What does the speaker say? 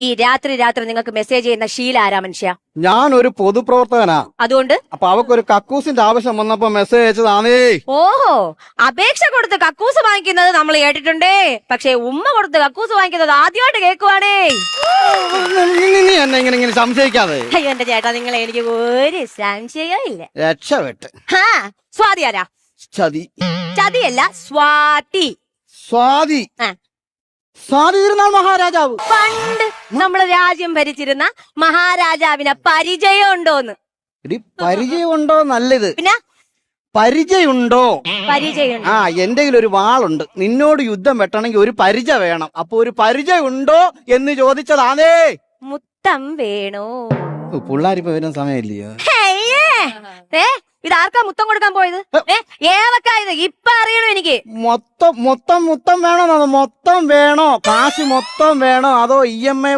ഈ രാത്രി നിങ്ങൾക്ക് മെസ്സേജ് ചെയ്യുന്ന ശീല ആരാ മനുഷ്യ? ഞാനൊരു പൊതുപ്രവർത്തകനാ. അതുകൊണ്ട് അപ്പൊ അവക്കൊരു കക്കൂസിന്റെ ആവശ്യം വന്നപ്പോ മെസ്സേജ് അയച്ചതാണേ. ഓഹോ, അപേക്ഷ കൊടുത്ത് കക്കൂസ് വാങ്ങിക്കുന്നത് നമ്മൾ കേട്ടിട്ടുണ്ടേ, പക്ഷെ ഉമ്മ കൊടുത്ത് കക്കൂസ് വാങ്ങിക്കുന്നത് ആദ്യമായിട്ട് കേൾക്കുവാണേ. നീ എന്നെ ഇങ്ങനെ സംശയിക്കാതെ. അയ്യോ എന്റെ ചേട്ടാ, നിങ്ങളെ എനിക്ക് ഒരു സംശയമില്ല. രക്ഷപ്പെട്ട്. സ്വാതി ആരാ? ചതി. ചതിയല്ല, സ്വാതി. സ്വാതി. സ്വാതി തിരുനാൾ മഹാരാജാവ്. പണ്ട് നമ്മള് രാജ്യം ഭരിച്ചിരുന്ന മഹാരാജാവിനെ പരിചയം ഉണ്ടോന്ന്? പരിചയമുണ്ടോ നല്ലത്. പിന്നെ പരിചയമുണ്ടോ? പരിചയം. എന്റെ ഒരു വാളുണ്ട്. നിന്നോട് യുദ്ധം വെട്ടണമെങ്കിൽ ഒരു പരിചയം വേണം. അപ്പൊ ഒരു പരിചയം ഉണ്ടോ എന്ന് ചോദിച്ചതാണേ. മുത്തം വേണോ? പിള്ളാരിപ്പോ വരുന്ന സമയമില്ലയോ? ഇതാർക്കാ മുത്തം കൊടുക്കാൻ പോയത്? ഏതൊക്കെ ഇപ്പൊ അറിയണോ എനിക്ക്? മൊത്തം വേണോ? മൊത്തം വേണോ? കാശ് മൊത്തം വേണോ അതോ EMI